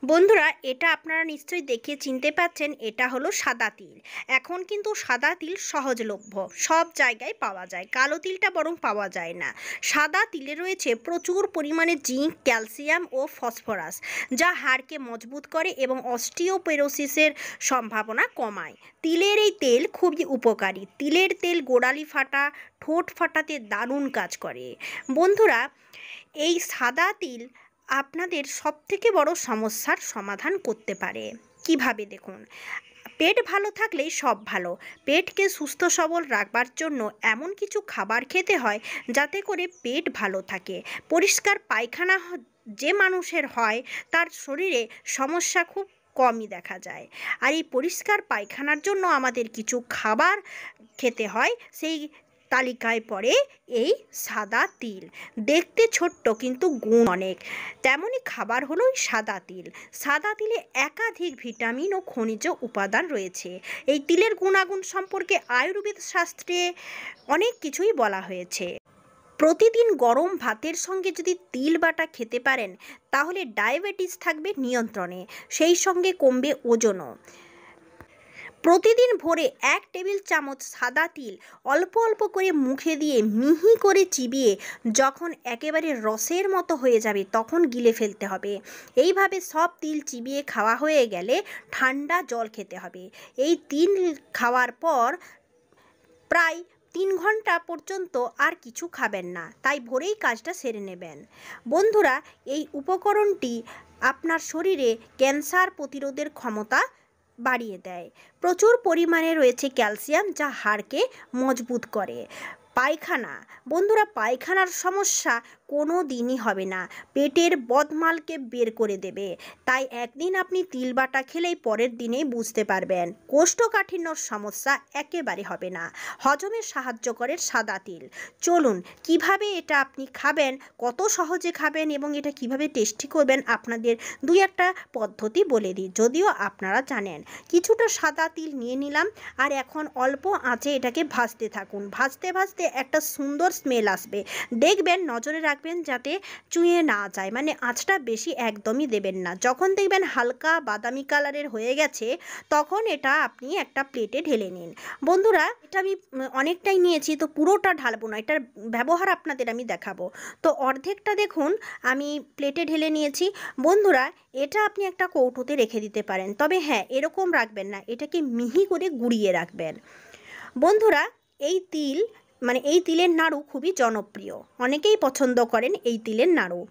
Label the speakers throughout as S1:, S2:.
S1: বন্ধুরা, এটা আপনারা নিশ্চয়ই দেখে চিনতে পাচ্ছেন, এটা হলো সাদা তিল। এখন কিন্তু সাদা তিল সহজলভ্য, সব জায়গায় পাওয়া যায়। কালো তিলটা বরং পাওয়া যায় না। সাদা তিলে রয়েছে প্রচুর পরিমাণে জিঙ্ক, ক্যালসিয়াম ও ফসফরাস, যা হাড়কে মজবুত করে এবং অস্টিওপোরোসিসের সম্ভাবনা কমায়। তিলের এই তেল খুবই উপকারী। তিলের তেল গোড়ালি ফাটা, ঠোঁট ফাটাতে দারুণ কাজ করে। বন্ধুরা, এই সাদা তিল আপনাদের সবথেকে বড় সমস্যার সমাধান করতে পারে। কিভাবে দেখুন, পেট ভালো থাকলেই সব ভালো। পেটকে সুস্থ সবল রাখবার জন্য এমন কিছু খাবার খেতে হয় যাতে করে পেট ভালো থাকে। পরিষ্কার পায়খানা যে মানুষের হয় তার শরীরে সমস্যা খুব কমই দেখা যায়। আর এই পরিষ্কার পায়খানার জন্য আমাদের কিছু খাবার খেতে হয়, সেই তালিকায় পড়ে এই সাদা তিল। দেখতে ছোট্ট কিন্তু গুণ অনেক, তেমনই খাবার হলো সাদা তিল। সাদা তিলে একাধিক ভিটামিন ও খনিজ উপাদান রয়েছে। এই তিলের গুণাগুণ সম্পর্কে আয়ুর্বেদ শাস্ত্রে অনেক কিছুই বলা হয়েছে। প্রতিদিন গরম ভাতের সঙ্গে যদি তিল বাটা খেতে পারেন তাহলে ডায়াবেটিস থাকবে নিয়ন্ত্রণে, সেই সঙ্গে কমবে ওজনও। প্রতিদিন ভোরে 1 টেবিল চামচ সাদা তিল অল্প অল্প করে মুখে দিয়ে মিহি করে চিবিয়ে যখন একেবারে রসের মতো হয়ে যাবে তখন গিলে ফেলতে হবে। এইভাবে সব তিল চিবিয়ে খাওয়া হয়ে গেলে ঠান্ডা জল খেতে হবে। এই তিল খাওয়ার পর প্রায় 3 ঘন্টা পর্যন্ত আর কিছু খাবেন না, তাই ভোরেই কাজটা সেরে নেবেন। বন্ধুরা, এই উপকরণটি আপনার শরীরে ক্যান্সার প্রতিরোধের ক্ষমতা বাড়িয়ে দেয়। প্রচুর পরিমাণে রয়েছে ক্যালসিয়াম, যা হাড়কে মজবুত করে। পায়খানা, বন্ধুরা, পায়খানার সমস্যা কোনো দিনই হবে না, পেটের বদমালকে বের করে দেবে। তাই একদিন আপনি তিল বাটা খেলেই পরের দিনেই বুঝতে পারবেন কোষ্ঠকাঠিন্যর সমস্যা একেবারে হবে না। হজমে সাহায্য করে সাদা তিল। চলুন, কিভাবে এটা আপনি খাবেন, কত সহজে খাবেন এবং এটা কিভাবে টেস্টি করবেন আপনাদের দুই একটা পদ্ধতি বলে দিই, যদিও আপনারা জানেন। কিছুটা সাদা তিল নিয়ে নিলাম, আর এখন অল্প আঁচে এটাকে ভাজতে থাকুন। ভাজতে ভাজতে একটা সুন্দর স্মেল আসবে, দেখবেন, নজরে রাখবেন যাতে চুঁয়ে না যায়, মানে আঁচটা বেশি একদমই দেবেন না। যখন দেখবেন হালকা বাদামি কালারের হয়ে গেছে তখন এটা আপনি একটা প্লেটে ঢেলে নিন। বন্ধুরা, এটা আমি অনেকটাই নিয়েছি, তো পুরোটা ঢালবো না, এটার ব্যবহার আপনাদের আমি দেখাবো। তো অর্ধেকটা দেখুন আমি প্লেটে ঢেলে নিয়েছি। বন্ধুরা, এটা আপনি একটা কৌটোতে রেখে দিতে পারেন, তবে হ্যাঁ, এরকম রাখবেন না, এটাকে মিহি করে গুঁড়িয়ে রাখবেন। বন্ধুরা, এই তিল এই তিলের নাড়ু খুবই জনপ্রিয়, অনেকেই পছন্দ করেন এই তিলের নাড়ু।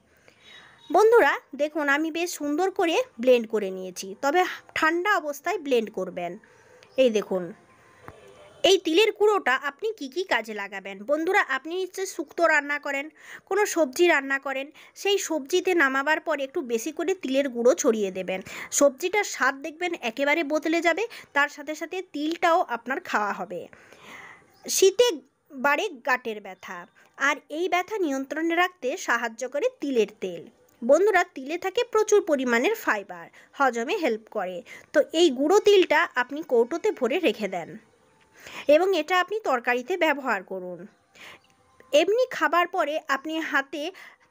S1: বন্ধুরা, দেখুন আমি বেশ সুন্দর করে ব্লেন্ড করে নিয়েছি, তবে ঠান্ডা অবস্থায় ব্লেন্ড করবেন। এই দেখুন, এই তিলের গুঁড়োটা আপনি কি কি কাজে লাগাবেন। বন্ধুরা, আপনি নিশ্চয়ই শুক্তো রান্না করেন, কোনো সবজি রান্না করেন, সেই সবজিতে নামাবার পরে একটু বেশি করে তিলের গুঁড়ো ছড়িয়ে দেবেন। সবজিটার স্বাদ দেখবেন একেবারে বদলে যাবে, তার সাথে সাথে তিলটাও আপনার খাওয়া হবে। শীতে বাড়ে গাঁটের ব্যথা, আর এই ব্যথা নিয়ন্ত্রণে রাখতে সাহায্য করে তিলের তেল। বন্ধুরা, তিলে থাকে প্রচুর পরিমাণের ফাইবার, হজমে হেল্প করে। তো এই গুঁড়ো তিলটা আপনি কৌটোতে ভরে রেখে দেন এবং এটা আপনি তরকারিতে ব্যবহার করুন। এমনি খাবার পরে আপনি হাতে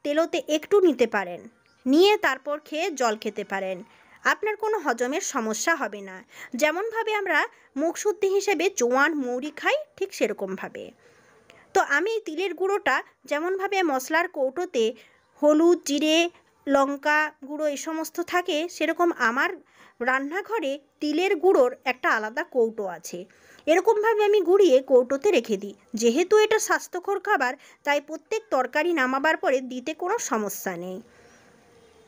S1: তেলোতে একটু নিতে পারেন, নিয়ে তারপর খেয়ে জল খেতে পারেন। আপনার কোনো হজমের সমস্যা হবে না। যেমনভাবে আমরা মুখশুদ্ধি হিসেবে জোয়ান মৌরি খাই, ঠিক সেরকমভাবে। তো আমি এই তিলের গুঁড়োটা যেমনভাবে মশলার কৌটোতে হলুদ, জিরে, লঙ্কা গুঁড়ো এই সমস্ত থাকে, সেরকম আমার রান্নাঘরে তিলের গুঁড়োর একটা আলাদা কৌটো আছে। এরকমভাবে আমি গুঁড়িয়ে কৌটোতে রেখে দিই। যেহেতু এটা স্বাস্থ্যকর খাবার, তাই প্রত্যেক তরকারি নামাবার পরে দিতে কোনো সমস্যা নেই,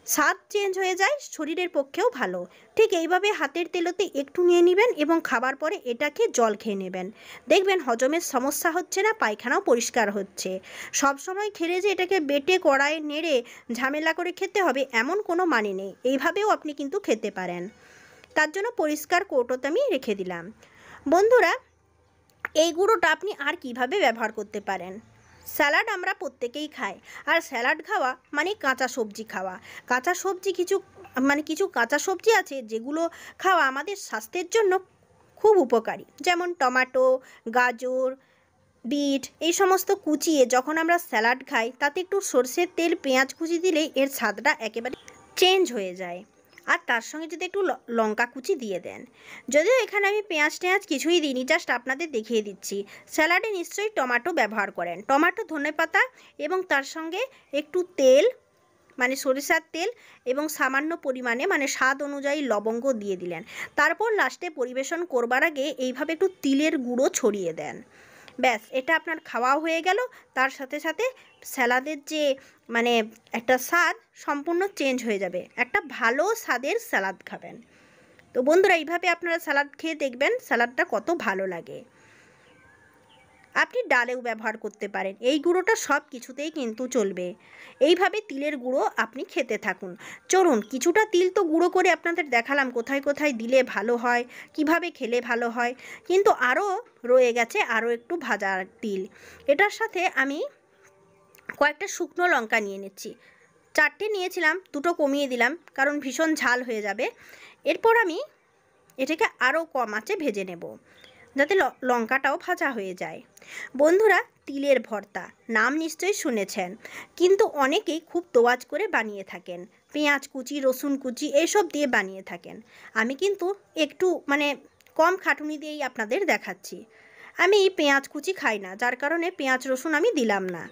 S1: স্বাদ চেঞ্জ হয়ে যায়, শরীরের পক্ষেও ভালো। ঠিক এইভাবে হাতের তেলোতে একটু নিয়ে নেবেন এবং খাবার পরে এটাকে জল খেয়ে নেবেন। দেখবেন হজমের সমস্যা হচ্ছে না, পায়খানাও পরিষ্কার হচ্ছে। সব সময় খেলে যে এটাকে বেটে কড়াইয়ে নেড়ে ঝামেলা করে খেতে হবে এমন কোনো মানে নেই, এইভাবেও আপনি কিন্তু খেতে পারেন। তার জন্য পরিষ্কার কৌটোতে আমি রেখে দিলাম। বন্ধুরা, এই গুঁড়োটা আপনি আর কিভাবে ব্যবহার করতে পারেন। স্যালাড আমরা প্রত্যেকেই খাই, আর স্যালাড খাওয়া মানে কাঁচা সবজি খাওয়া। কাঁচা সবজি কিছু কাঁচা সবজি আছে যেগুলো খাওয়া আমাদের স্বাস্থ্যের জন্য খুব উপকারী, যেমন টমেটো, গাজর, বিট এই সমস্ত কুচিয়ে যখন আমরা স্যালাড খাই তাতে একটু সরষের তেল, পেঁয়াজ কুচি দিলেই এর স্বাদটা একেবারে চেঞ্জ হয়ে যায়। আর তার সঙ্গে যদি একটু লঙ্কা কুচি দিয়ে দেন। যদিও এখানে আমি পেঁয়াজ টেঁয়াজ কিছুই দিইনি, জাস্ট আপনাদের দেখিয়ে দিচ্ছি। স্যালাডে নিশ্চয়ই টমেটো ব্যবহার করেন, টমেটো, ধনেপাতা এবং তার সঙ্গে একটু তেল, মানে সরিষার তেল এবং সামান্য পরিমাণে মানে স্বাদ অনুযায়ী লবঙ্গ দিয়ে দিলেন। তারপর লাস্টে পরিবেশন করবার আগে এইভাবে একটু তিলের গুঁড়ো ছড়িয়ে দেন। ব্যাস, এটা আপনার খাওয়াও হয়ে গেল। তার সাথে সাথে স্যালাদের যে মানে একটা স্বাদ সম্পূর্ণ চেঞ্জ হয়ে যাবে, একটা ভালো স্বাদের স্যালাদ খাবেন। তো বন্ধুরা, এইভাবে আপনারা স্যালাড খেয়ে দেখবেন স্যালাডটা কত ভালো লাগে। আপনি ডালেও ব্যবহার করতে পারেন, এই গুঁড়োটা সব কিছুতেই কিন্তু চলবে। এইভাবে তিলের গুঁড়ো আপনি খেতে থাকুন। চলুন, কিছুটা তিল তো গুঁড়ো করে আপনাদের দেখালাম কোথায় কোথায় দিলে ভালো হয়, কিভাবে খেলে ভালো হয়, কিন্তু আরও রয়ে গেছে আরও একটু ভাজা তিল। এটার সাথে আমি কয়েকটা শুকনো লঙ্কা নিয়ে নিচ্ছি। 4টে নিয়েছিলাম, 2টো কমিয়ে দিলাম কারণ ভীষণ ঝাল হয়ে যাবে। এরপর আমি এটাকে আরও কম আঁচে ভেজে নেব যাতে লঙ্কাটাও ভাজা হয়ে যায়। বন্ধুরা, তিলের ভর্তা নাম নিশ্চয়ই শুনেছেন, কিন্তু অনেকেই খুব তোয়াজ করে বানিয়ে থাকেন, পেঁয়াজ কুচি, রসুন কুচি এইসব দিয়ে বানিয়ে থাকেন। আমি কিন্তু একটু মানে কম খাটুনি দিয়েই আপনাদের দেখাচ্ছি। আমি পেঁয়াজ কুচি খাই না, যার কারণে পেঁয়াজ রসুন আমি দিলাম না।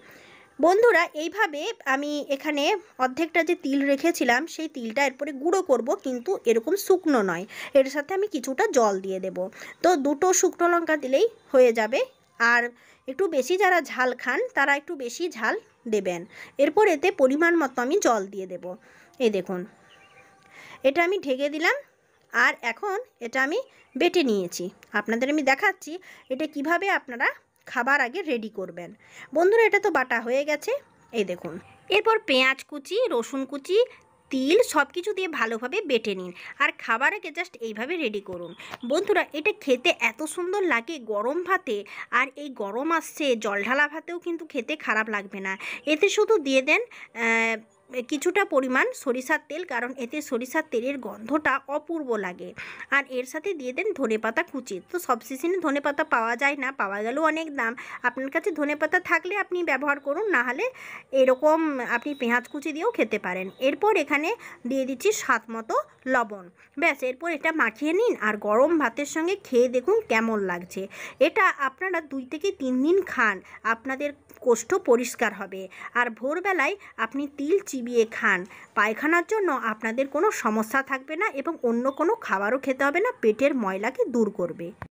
S1: বন্ধুরা, এইভাবে আমি এখানে অর্ধেকটা যে তিল রেখেছিলাম সেই তিলটা এরপরে গুঁড়ো করব, কিন্তু এরকম শুকনো নয়, এর সাথে আমি কিছুটা জল দিয়ে দেব। তো 2টো শুকনো লঙ্কা দিলেই হয়ে যাবে। আর একটু বেশি যারা ঝাল খান তারা একটু বেশি ঝাল দেবেন। এরপর এতে পরিমাণ মতো আমি জল দিয়ে দেব। এই দেখুন, এটা আমি ঢেকে দিলাম। আর এখন এটা আমি বেটে নিয়েছি, আপনাদের আমি দেখাচ্ছি এটা কিভাবে আপনারা খাবার আগে রেডি করবেন। বন্ধুরা, এটা তো বাটা হয়ে গেছে, এই দেখুন। এরপর পেঁয়াজ কুচি, রসুন কুচি, তিল সব কিছু দিয়ে ভালোভাবে বেটে নিন আর খাবার আগে জাস্ট এইভাবে রেডি করুন। বন্ধুরা, এটা খেতে এত সুন্দর লাগে গরম ভাতে, আর এই গরম আসছে জল ঢালা ভাতেও কিন্তু খেতে খারাপ লাগবে না। এতে শুধু দিয়ে দেন কিছুটা পরিমাণ সরিষার তেল, কারণ এতে সরিষার তেলের গন্ধটা অপূর্ব লাগে। আর এর সাথে দিয়ে দেন ধনেপাতা কুচি। তো সব সিজনে ধনেপাতা পাওয়া যায় না, পাওয়া গেলেও অনেক দাম। আপনার কাছে ধনেপাতা থাকলে আপনি ব্যবহার করুন, না হলে এরকম আপনি পেঁয়াজ কুচি দিয়েও খেতে পারেন। এরপর এখানে দিয়ে দিচ্ছি স্বাদ মতো লবণ। ব্যাস, এরপর এটা মাখিয়ে নিন আর গরম ভাতের সঙ্গে খেয়ে দেখুন কেমন লাগছে। এটা আপনারা 2 থেকে 3 দিন খান, আপনাদের কোষ্ঠ পরিষ্কার হবে। আর ভোরবেলায় আপনি তিল চিবিয়ে খান, পায়খানার জন্য আপনাদের কোনো সমস্যা থাকবে না এবং অন্য কোনো খাবারও খেতে হবে না, পেটের ময়লাকে দূর করবে।